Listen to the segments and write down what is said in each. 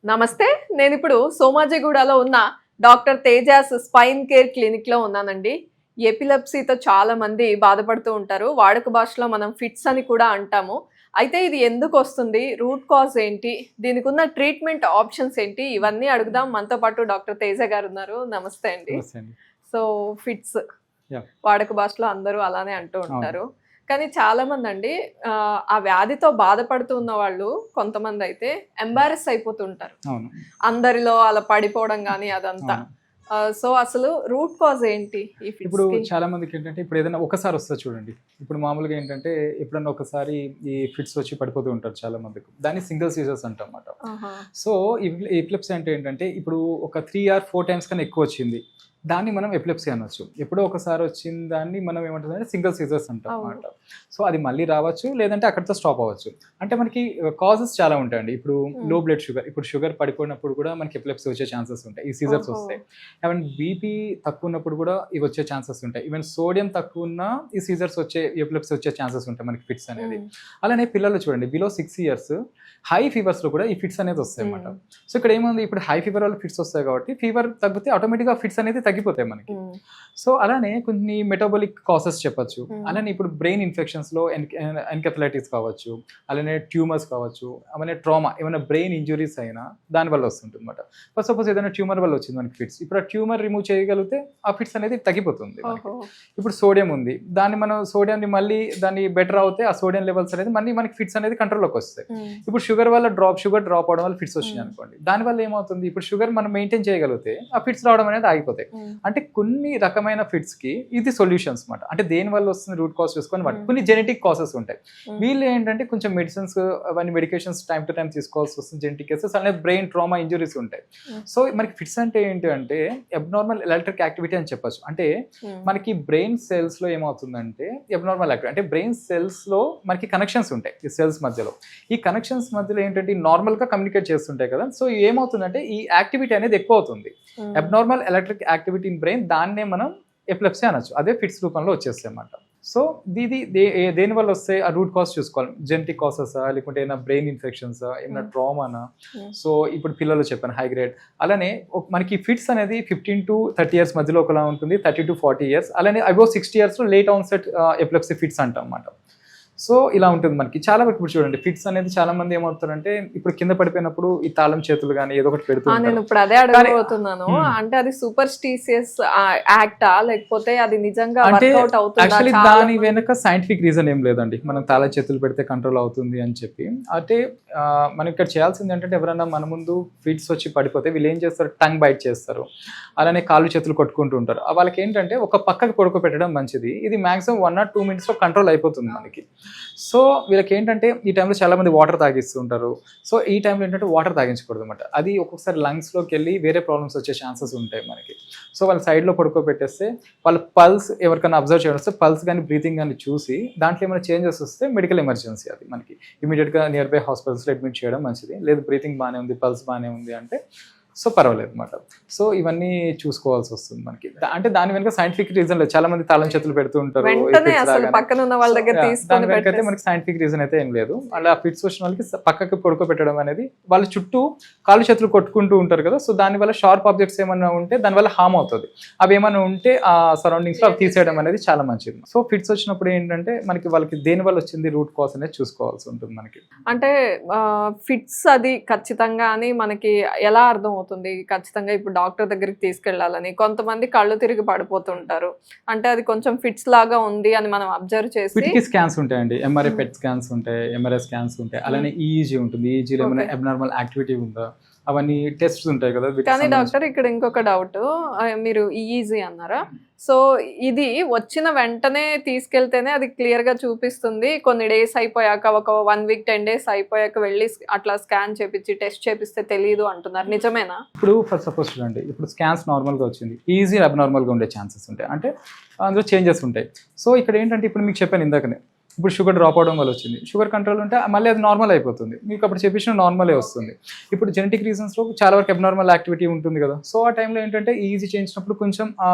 నమస్తే. నేనిప్పుడు సోమాజిగూడలో ఉన్న డాక్టర్ తేజాస్ స్పైన్ కేర్ క్లినిక్‌లో ఉన్నానండి. ఎపిలెప్సీతో చాలా మంది బాధపడుతూ ఉంటారు. వాడుక భాషలో మనం ఫిట్స్ అని కూడా అంటాము. అయితే ఇది ఎందుకొస్తుంది? రూట్ కాజ్ ఏంటి? దీనికున్న ట్రీట్మెంట్ ఆప్షన్స్ ఏంటి? ఇవన్నీ అడుగుదాం. మనతో పాటు డాక్టర్ తేజ గారున్నారు. నమస్తే అండి. నమస్తే అండి. So fits yeah! వాడుక భాషలో అందరూ అలానే అంటూ అవును. ఉంటారు. కానీ చాలామందండి ఆ వ్యాధితో బాధపడుతూ ఉన్న వాళ్ళు కొంతమందయితే ఎంబారస్ అయిపోతుంటారు. అవును. అందరిలో అలా పడిపోవడం గానీ అదంతా. అవును. సో అసలు రూట్ కాజ్ ఏంటి ఈ ఇప్పుడు ఫిట్స్‌కి? చాలా మందికి ఏంటంటే ఇప్పుడు ఏదైనా ఒకసారి వస్తది చూడండి. ఇప్పుడు మామూలుగా ఏంటంటే ఎప్పుడన్నా ఒకసారి ఈ ఫిట్స్ వచ్చి పడిపోతూ ఉంటారు చాలా మందికి. దాన్ని సింగిల్ సీజర్స్ అంటామన్నమాట. ఆహా! సో ఎపిలెప్సీ అంటే ఏంటంటే ఇప్పుడు ఒక 3 ఆర్ 4 టైమ్స్ కన్నా ఎక్కువ వచ్చింది. దాన్ని మనం ఎపిలెప్సీ అనొచ్చు. ఎప్పుడో ఒకసారి వచ్చిన దాన్ని మనం ఏమంటామంటే సింగిల్ సీజర్స్ అంటాం అవును. అన్నమాట. సో అది మళ్ళీ రావచ్చు, లేదంటే అక్కడితో స్టాప్ అవ్వచ్చు. అంటే మనకి కాజెస్ చాలా ఉంటాయండి. ఇప్పుడు లో బ్లడ్ షుగర్, ఇప్పుడు షుగర్ పడిపోయినప్పుడు కూడా మనకి ఎపిలెప్సీ వచ్చే ఛాన్సెస్ ఉంటాయి. ఈ సీజర్స్ ఓహో! వస్తాయి. ఈవెన్ బీపీ తక్కువ ఉన్నప్పుడు కూడా ఇవి వచ్చే ఛాన్సెస్ ఉంటాయి. ఈవెన్ సోడియం తక్కువ ఉన్నా ఈ సీజర్స్ వచ్చే ఎపిలెప్సీ వచ్చే ఛాన్సెస్ ఉంటాయి మనకి ఫిట్స్ అనేది. అలానే పిల్లలు చూడండి బిలో 6 ఇయర్స్ హై ఫీవర్స్లో కూడా ఈ ఫిట్స్ అనేది వస్తాయి అన్నమాట. సో ఇక్కడ ఏముంది, ఇప్పుడు హై ఫీవర్ వల్ల ఫిట్స్ వస్తాయి కాబట్టి ఫీవర్ తగ్గితే ఆటోమేటిక్గా ఫిట్స్ అనేది తగ్గిపోతాయి మనకి. సో అలానే కొన్ని మెటాబాలిక్ కాసెస్ చెప్పొచ్చు. అలానే ఇప్పుడు బ్రెయిన్ ఇన్ఫెక్షన్స్లో ఎన్కెఫలైటిస్ కావచ్చు, అలానే ట్యూమర్స్ కావచ్చు, అలానే ట్రామా ఏమైనా బ్రెయిన్ ఇంజురీస్ అయినా దానివల్ల వస్తుంటుంది అనమాట. ఫస్ట్ సపోజ్ ఏదైనా ట్యూమర్ వల్ల వచ్చింది మనకి ఫిట్స్, ఇప్పుడు ఆ ట్యూమర్ రిమూవ్ చేయగలిగితే ఆ ఫిట్స్ అనేది తగ్గిపోతుంది మనకి. ఇప్పుడు సోడియం ఉంది, సోడియాన్ని మళ్ళీ దాన్ని బెటర్ అవుతే ఆ సోడియం లెవెల్స్ అనేది మళ్ళీ మనకి ఫిట్స్ అనేది కంట్రోల్లోకి వస్తాయి. ఇప్పుడు షుగర్ డ్రాప్ అవడం వల్ల ఫిట్స్ వచ్చినాయి అనుకోండి, దానివల్ల ఏమవుతుంది, ఇప్పుడు షుగర్ మనం మెయింటైన్ చేయగలిగితే ఆ ఫిట్స్ రావడం అనేది ఆగిపోతాయి. అంటే కొన్ని రకమైన ఫిట్స్ కి ఇది సొల్యూషన్స్ అనమాట. అంటే దేని వల్ల వస్తుంది రూట్ కాజ్ చూసుకొని కొన్ని జెనెటిక్ కాసెస్ ఉంటాయి. వీళ్ళు ఏంటంటే కొంచెం మెడిసిన్స్ అవన్నీ మెడికేషన్స్ టైం టు టైం తీసుకోవాల్సి వస్తుంది. జెనెటిక్ కేసెస్ అలానే బ్రెయిన్ ట్రామా ఇంజురీస్ ఉంటాయి. సో మనకి ఫిట్స్ అంటే ఏంటి అంటే అబ్నార్మల్ ఎలక్ట్రిక్ యాక్టివిటీ అని చెప్పొచ్చు. అంటే మనకి బ్రెయిన్ సెల్స్ లో ఏమవుతుందంటే అబ్నార్మల్ యాక్టివిటీ అంటే బ్రెయిన్ సెల్స్ లో మనకి కనెక్షన్స్ ఉంటాయి ఈ సెల్స్ మధ్యలో. ఈ కనెక్షన్స్ మధ్యలో ఏంటంటే నార్మల్ గా కమ్యూనికేట్ చేస్తుంటాయి కదా. సో ఏమవుతుందంటే ఈ యాక్టివిటీ అనేది ఎక్కువ అవుతుంది. Abnormal electric activity in brain, దాన్నే మనం ఎపిలెప్సీ అనొచ్చు. అదే ఫిట్స్ రూపంలో వచ్చేస్తాయి అన్నమాట. సో ఇది దేని వల్ల వస్తే ఆ రూట్ కాజ్ చూసుకోవాలి. జెనెటిక్ కాసెస్ లేకుంటే ఏమైనా బ్రెయిన్ ఇన్ఫెక్షన్స్, ఏమైనా ట్రామానా. సో ఇప్పుడు పిల్లలు చెప్పాను హై గ్రేడ్. అలానే మనకి ఫిట్స్ అనేది 15 to 30 ఇయర్స్ మధ్యలో ఒకలా ఉంటుంది, 30 to 40 ఇయర్స్. అలానే అబౌవ్ 60 ఇయర్స్లో లేట్ ఆన్సెట్ ఎపిలెప్సీ ఫిట్స్ అంటాం అన్నమాట. సో ఇలా ఉంటుంది మనకి. చాలా వరకు ఇప్పుడు చూడండి ఫిట్స్ అనేది చాలా మంది ఏమవుతారంటే ఇప్పుడు కింద పడిపోయినప్పుడు ఈ తాళం చేతులు కానీ ఏదో ఒకటి పెడుతుంటారు. నేను ఇప్పుడు అదే అడగబోతున్నాను. అంటే అది సూపర్స్టిషియస్ యాక్టా లేకపోతే అది నిజంగా అంటే వర్కౌట్ అవుతుందా? యాక్చువల్లీ దాని వెనక సైంటిఫిక్ రీజన్ ఏం లేదండి. మనం తాళ చేతులు పెడితే కంట్రోల్ అవుతుంది అని చెప్పి. అంటే మనం ఇక్కడ చేయాల్సింది ఏంటంటే ఎవరైనా మన ముందు ఫిట్స్ వచ్చి పడిపోతే వీళ్ళు ఏం చేస్తారు, టంగ్ బైట్ చేస్తారు, అలానే కాళ్ళు చేతులు కొట్టుకుంటూ ఉంటారు. వాళ్ళకి ఏంటంటే ఒక పక్కకి పడుకోబెట్టడం మంచిది. ఇది మాక్సిమం 1 or 2 minutes కంట్రోల్ అయిపోతుంది మనకి. సో వీళ్ళకి ఏంటంటే ఈ టైంలో చాలా మంది వాటర్ తాగిస్తుంటారు. సో ఈ టైంలో ఏంటంటే వాటర్ తాగించకూడదు అనమాట. అది ఒక్కొక్కసారి లంగ్స్లోకి వెళ్ళి వేరే ప్రాబ్లమ్స్ వచ్చే ఛాన్సెస్ ఉంటాయి మనకి. సో వాళ్ళ సైడ్లో పడుకోబెట్టేస్తే వాళ్ళ పల్స్ ఎవరికైనా అబ్జర్వ్ చేయడం వస్తే పల్స్ కానీ బ్రీతింగ్ కానీ చూసి దాంట్లో ఏమైనా చేంజెస్ వస్తే మెడికల్ ఎమర్జెన్సీ అది మనకి ఇమీడియట్గా నియర్ బై హాస్పిటల్స్లో అడ్మిట్ చేయడం మంచిది. లేదు బ్రీతింగ్ బాగానే ఉంది, పల్స్ బాగానే ఉంది అంటే సో పర్వాలేదు అనమాట. సో ఇవన్నీ చూసుకోవాల్సి వస్తుంది మనకి. అంటే దాని వెనక సైంటిఫిక్ రీజన్ లేదు. చాలా మంది తాళం చేతులు పెడుతూ ఉంటారు. పక్కన ఉన్న వాళ్ళ దగ్గర దాని వెనక అయితే మనకి సైంటిఫిక్ రీజన్ అయితే ఏం లేదు. అలా ఫిట్స్ వచ్చిన వాళ్ళకి పక్కకి పడుకోబెట్టడం అనేది, వాళ్ళ చుట్టూ కాళ్ళు చేతులు కొట్టుకుంటూ ఉంటారు కదా. సో దానివల్ల షార్ప్ ఆబ్జెక్ట్స్ ఏమన్నా ఉంటే దానివల్ల హార్మ్ అవుతుంది. అవి ఏమైనా ఉంటే ఆ సరౌండింగ్స్ లో అవి తీసేయడం అనేది చాలా మంచిది. సో ఫిట్స్ వచ్చినప్పుడు ఏంటంటే వాళ్ళకి దేని వల్ల వచ్చింది రూట్ కాజ్ అనేది చూసుకోవాల్సి ఉంటుంది మనకి. అంటే ఫిట్స్ అది ఖచ్చితంగా అని మనకి ఎలా అర్థం అవుతుంది? ఖచ్చితంగా ఇప్పుడు డాక్టర్ దగ్గరికి తీసుకెళ్లాలని. కొంతమంది కళ్ళు తిరిగి పడిపోతుంటారు. అంటే అది కొంచెం ఫిట్స్ లాగా ఉంది అని మనం అబ్జర్వ్ చేసి ఫిట్కి స్కాన్స్ ఉంటాయండి. ఎంఆర్ఐ పెట్ స్కాన్స్ ఉంటాయి, ఎంఆర్ఐ స్కాన్స్ ఉంటాయి, అలానే ఈఈజీ ఉంటుంది. ఈఈజీలో ఏమైనా అబ్నార్మల్ యాక్టివిటీ ఉందా అవన్నీ టెస్ట్స్ ఉంటాయి కదా. కానీ డాక్టర్ ఇక్కడ ఇంకొక డౌట్, మీరు ఈఈజీ అన్నారా? సో ఇది వచ్చిన వెంటనే తీసుకెళ్తేనే అది క్లియర్ గా చూపిస్తుంది. కొన్ని డేస్ అయిపోయాక, ఒక 1 week 10 days అయిపోయాక వెళ్ళి అట్లా స్కాన్ చేపించి టెస్ట్ చేపిస్తే తెలియదు అంటున్నారు, నిజమేనా? ఇప్పుడు ఫర్ సపోజ్ చూడండి, ఇప్పుడు స్కాన్స్ నార్మల్గా వచ్చింది, ఈజీ అబ్నార్మల్గా ఉండే ఛాన్సెస్ ఉంటాయి. అంటే అందులో చేంజెస్ ఉంటాయి. సో ఇక్కడ ఏంటంటే ఇప్పుడు మీకు చెప్పాను ఇందాకనే, ఇప్పుడు షుగర్ డ్రాప్ అవడం వల్ల వచ్చింది. షుగర్ కంట్రోల్ ఉంటే మళ్ళీ అది నార్మల్ అయిపోతుంది. మీకు అప్పుడు చెప్పించిన నార్మలే వస్తుంది. ఇప్పుడు జెనెటిక్ రీజన్స్లో చాలా వరకు అబ్నార్మల్ యాక్టివిటీ ఉంటుంది కదా. సో ఆ టైంలో ఏంటంటే ఈజీ చేయించినప్పుడు కొంచెం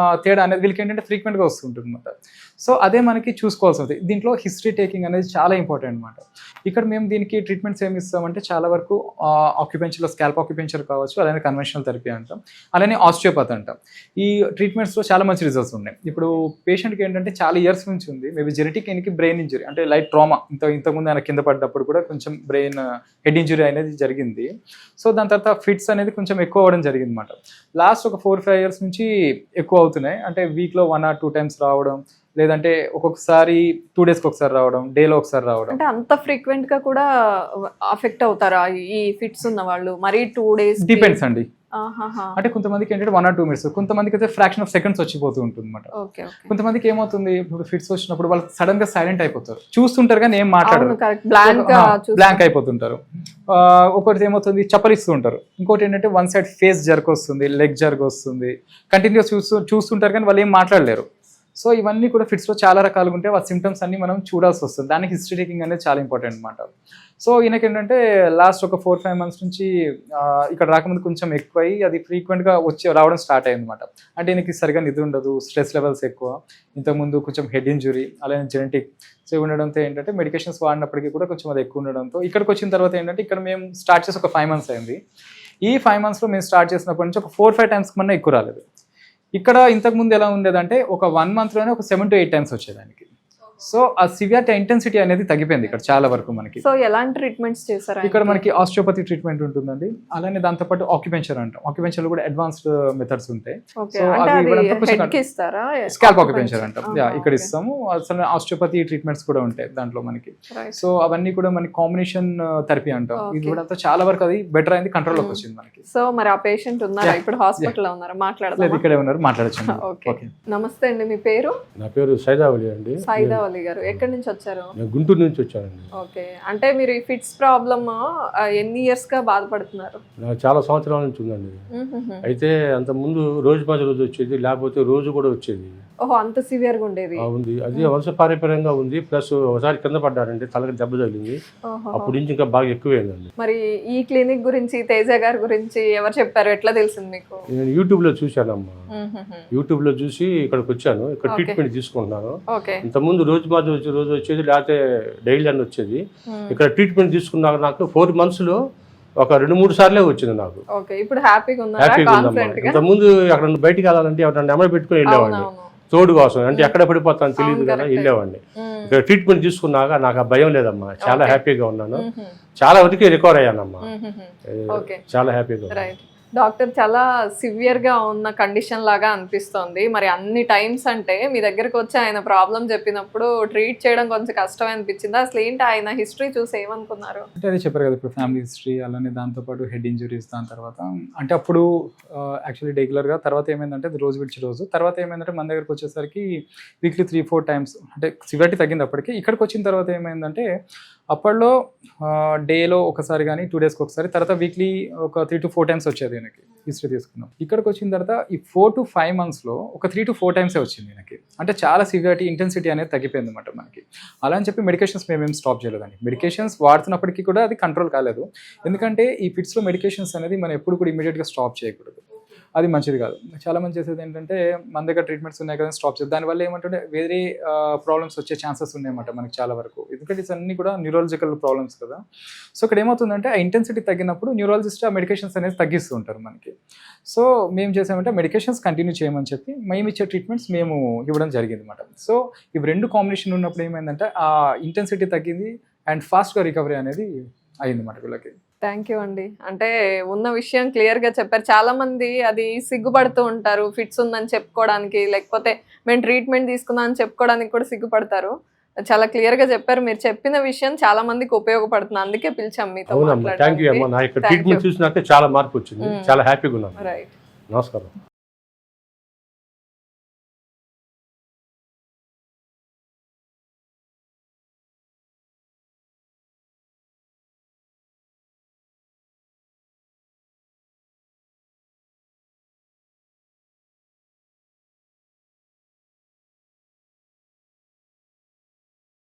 తేడా అనేది వీళ్ళకి ఏంటంటే ఫ్రీక్వెంట్గా వస్తుంటుంది అనమాట. సో అదే మనకి చూసుకోవాల్సి ఉంటుంది. దీంట్లో హిస్టరీ టేకింగ్ అనేది చాలా ఇంపార్టెంట్ అనమాట. ఇక్కడ మేము దీనికి ట్రీట్మెంట్స్ ఏమి ఇస్తామంటే చాలా వరకు ఆక్యుపెన్చర్లో స్కాల్ప్ ఆక్యుపెన్చర్ కావచ్చు, అలానే కన్వెన్షనల్ థెరపీ అంటాం, అలానే ఆస్టియోపతి అంటాం. ఈ ట్రీట్మెంట్స్లో చాలా మంచి రిజల్ట్స్ ఉన్నాయి. ఇప్పుడు పేషెంట్కి ఏంటంటే చాలా ఇయర్స్ నుంచి ఉంది, మేబీ జెనెటిక్ ఎనికి బ్రెయిన్ ఇంజరీ అంటే లైట్ ట్రామా, ఇంతకుముందు ఆయన కింద పడ్డప్పుడు కూడా కొంచెం బ్రెయిన్ హెడ్ ఇంజరీ అనేది జరిగింది. సో దాని తర్వాత ఫిట్స్ అనేది కొంచెం ఎక్కువ అవ్వడం జరిగింది అనమాట. లాస్ట్ ఒక 4-5 years నుంచి ఎక్కువ అవుతున్నాయి. అంటే వీక్లో 1 or 2 times రావడం, లేదంటే ఒక్కొక్కసారి 2 daysకి ఒకసారి రావడం, డేలో ఒకసారి రావడం. అంటే అంత ఫ్రీక్వెంట్ గా కూడా అఫెక్ట్ అవుతారా ఈ ఫిట్స్ ఉన్న వాళ్ళు? మరి 2 days డిపెండ్స్ అండి. అంటే కొంతమందికి ఏంటంటే 1 or 2 minutes, కొంతమందికి అయితే ఫ్రాక్షన్ ఆఫ్ సెకండ్స్ వచ్చిపోతూ ఉంటుంది అనమాట. కొంతమందికి ఏమవుతుంది, ఇప్పుడు ఫిట్స్ వచ్చినప్పుడు వాళ్ళు సడన్ గా సైలెంట్ అయిపోతారు, చూస్తుంటారు కానీ ఏం మాట్లాడరు, బ్లాంక్ అయిపోతుంటారు. ఒకటి ఏమవుతుంది, చప్పలిస్తూ ఉంటారు. ఇంకోటి ఏంటంటే వన్ సైడ్ ఫేస్ జర్క్ వస్తుంది, లెగ్ జర్క్ వస్తుంది, కంటిన్యూస్ చూస్తుంటారు కానీ వాళ్ళు ఏం మాట్లాడలేరు. సో ఇవన్నీ కూడా ఫిట్స్లో చాలా రకాలుగా ఉంటే వాళ్ళ సిమ్టమ్స్ అన్ని మనం చూడాల్సి వస్తుంది. దానికి హిస్టరీ టేకింగ్ అనేది చాలా ఇంపార్టెంట్ అనమాట. సో ఈయనకి ఏంటంటే లాస్ట్ ఒక 4-5 months నుంచి ఇక్కడ రాకముందు కొంచెం ఎక్కువై అది ఫ్రీక్వెంట్గా రావడం స్టార్ట్ అయ్యింది అనమాట. అంటే ఈయనకి సరిగా నిద్ర ఉండదు, స్ట్రెస్ లెవెల్స్ ఎక్కువ, ఇంతకుముందు కొంచెం హెడ్ ఇంజురీ, అలానే జెనెటిక్. సో ఉండడంతో ఏంటంటే మెడికేషన్స్ వాడినప్పటికీ కూడా కొంచెం అది ఎక్కువ ఉండడంతో ఇక్కడికి వచ్చిన తర్వాత ఏంటంటే ఇక్కడ మేము స్టార్ట్ చేసి ఒక 5 months అయింది. ఈ 5 monthsలో మేము స్టార్ట్ చేసినప్పటి నుంచి ఒక 4-5 times కన్నా ఎక్కువ రాలేదు. ఇక్కడ ఇంతకుముందు ఎలా ఉండేదంటే ఒక 1 monthలోనే ఒక 7 to 8 times వచ్చేదానికి. సో ఆ సివియారిటీ ఇంటెన్సిటీ అనేది తగ్గిపోయింది ఇక్కడ చాలా వరకు మనకి. సో ఎలాంటి ట్రీట్మెంట్స్ చేశారు ఇక్కడ? మనకి ఆస్టియోపతి ట్రీట్మెంట్ ఉంటుందండి, అలానే దాంతోపాటు ఆక్యుపెన్చర్ అంటాం. ఆక్యుపెన్చర్ కూడా అడ్వాన్స్డ్ మెథడ్స్ ఉంటాయి. సో స్కాల్ప్ ఆక్యుపెన్చర్ అంటాం, ఇక్కడ ఇస్తాము. అసలు ఆస్టియోపతి ట్రీట్మెంట్స్ కూడా ఉంటాయి దాంట్లో మనకి. సో అవన్నీ కూడా మనకి కాంబినేషన్ థెరపీ అంటాం. ఇది కూడా చాలా వరకు అది బెటర్ అయింది, కంట్రోల్ లోకి వచ్చింది మనకి. సో మరి ఆ పేషెంట్ ఉన్నారా ఇప్పుడు హాస్పిటల్లో ఉన్నారా? మాట్లాడలేదు, ఇక్కడే ఉన్నారు, మాట్లాడచ్చు. నమస్తే అండి, మీ పేరు? నా పేరు సైదావలి అండి. సైదావలి గారు ఎక్కడి నుంచి వచ్చారు? నేను గుంటూరు నుంచి వచ్చానండి. ఓకే, అంటే మీరు ఈ ఫిట్స్ ప్రాబ్లమ్ ఎన్ని ఇయర్స్ గా బాధపడుతున్నారు? నాకు చాలా సంవత్సరాల నుంచి ఉందండి. అయితే అంత ముందు రోజు రోజు వచ్చేది, లేకపోతే రోజు కూడా వచ్చేది. ఓహో, అంత సివియర్ గా ఉండేది? ఉంది, అది వంశపారంపర్యంగా ఉంది. ప్లస్ ఒకసారి కింద పడ్డారంటే తలకి దెబ్బ తగిలింది, అప్పటి నుంచి ఇంకా బాగా ఎక్కువైందండి. మరి ఈ క్లినిక్ గురించి, తేజ గారి గురించి ఎవరు చెప్పారు, ఎట్లా తెలిసింది మీకు? నేను యూట్యూబ్ లో చూశానమ్మా. యూట్యూబ్ లో చూసి ఇక్కడికి వచ్చాను, ఇక్కడ ట్రీట్మెంట్ తీసుకుంటున్నాను. ఇంత ముందు రోజు వచ్చేది, లేకపోతే డైలీ అని వచ్చేది. ఇక్కడ ట్రీట్మెంట్ తీసుకున్నాక నాకు 4 monthsలో ఒక 2-3 సార్లే వచ్చింది నాకు. ఇప్పుడు హ్యాపీగా ఉందమ్మా. ఇంత ముందు అక్కడ బయటికి వెళ్ళాలంటే ఎవరైనా నెంబర్ పెట్టుకుని వెళ్ళేవాడిని తోడు కోసం. అంటే ఎక్కడ పడిపోతాను తెలియదు కదా, వెళ్ళేవాడిని. ఇక్కడ ట్రీట్మెంట్ తీసుకున్నాక నాకు ఆ భయం లేదమ్మా, చాలా హ్యాపీగా ఉన్నాను. చాలా వరకు రికవర్ అయ్యానమ్మా, చాలా హ్యాపీగా. డాక్టర్, చాలా సివియర్ గా ఉన్న కండిషన్ లాగా అనిపిస్తోంది. మరి అన్ని టైమ్స్ అంటే మీ దగ్గరకు వచ్చి ఆయన ప్రాబ్లం చెప్పినప్పుడు ట్రీట్ చేయడం కొంచెం కష్టం అనిపించింది. అసలు ఏంటి ఆయన హిస్టరీ చూసి ఏమనుకున్నారు? అంటే అదే చెప్పారు కదా, ఇప్పుడు ఫ్యామిలీ హిస్టరీ, అలానే దాంతోపాటు హెడ్ ఇంజరీస్, దాని తర్వాత అంటే అప్పుడు యాక్చువల్లీ రెగ్యులర్గా, తర్వాత ఏమైందంటే అది రోజు విడిచి రోజు, తర్వాత ఏమైందంటే మన దగ్గరకు వచ్చేసరికి వీక్లీ 3-4 times అంటే సివియారిటీ తగ్గింది అప్పటికి. ఇక్కడికి వచ్చిన తర్వాత ఏమైందంటే అప్పట్లో డేలో ఒకసారి కానీ 2 daysకి ఒకసారి, తర్వాత వీక్లీ ఒక 3 to 4 times వచ్చేది ఈయనకి హిస్టరీ తీసుకున్నాం. ఇక్కడికి వచ్చిన తర్వాత ఈ 4 to 5 monthsలో ఒక 3 to 4 times వచ్చింది ఈయనకి. అంటే చాలా సివియారిటీ ఇంటెన్సిటీ అనేది తగ్గిపోయింది అనమాట మనకి. అలా అని చెప్పి మెడికేషన్స్ మేమేం స్టాప్ చేయలేదండి. మెడికేషన్స్ వాడుతున్నప్పటికీ కూడా అది కంట్రోల్ కాలేదు. ఎందుకంటే ఈ ఫిట్స్లో మెడికేషన్స్ అనేది మనం ఎప్పుడు కూడా ఇమీడియట్గా స్టాప్ చేయకూడదు, అది మంచిది కాదు. చాలా మంది చేసేది ఏంటంటే మన దగ్గర ట్రీట్మెంట్స్ ఉన్నాయి కదా స్టాప్ చేసి, దానివల్ల ఏమంటే వేరే ప్రాబ్లమ్స్ వచ్చే ఛాన్సెస్ ఉన్నాయన్నమాట మనకి చాలా వరకు. ఎందుకంటే ఇవన్నీ కూడా న్యూరాలజికల్ ప్రాబ్లమ్స్ కదా. సో ఇక్కడ ఏమవుతుందంటే ఆ ఇంటెన్సిటీ తగ్గినప్పుడు న్యూరాలజిస్ట్ ఆ మెడికేషన్స్ అనేది తగ్గిస్తూ ఉంటారు మనకి. సో మేము చేసామంటే మెడికేషన్స్ కంటిన్యూ చేయమని చెప్పి మేము ఇచ్చే ట్రీట్మెంట్స్ మేము ఇవ్వడం జరిగింది అనమాట. సో ఇవి 2 కాంబినేషన్ ఉన్నప్పుడు ఏమైందంటే ఆ ఇంటెన్సిటీ తగ్గింది అండ్ ఫాస్ట్గా రికవరీ అనేది అయింది అన్నమాట వీళ్ళకి. థ్యాంక్ యూ అండి. అంటే ఉన్న విషయం క్లియర్గా చెప్పారు. చాలా మంది అది సిగ్గుపడుతూ ఉంటారు, ఫిట్స్ ఉందని చెప్పుకోవడానికి, లేకపోతే మేము ట్రీట్మెంట్ తీసుకున్నాం అని చెప్పుకోవడానికి కూడా సిగ్గుపడతారు. చాలా క్లియర్గా చెప్పారు. మీరు చెప్పిన విషయం చాలా మందికి ఉపయోగపడుతుంది, అందుకే పిలిచాం మీతో. థ్యాంక్ యూ అమ్మా. నా యొక్క ట్రీట్మెంట్ చూసినాక చాలా మార్పు వచ్చింది, చాలా హ్యాపీగా ఉన్నాను. రైట్, నమస్కారం.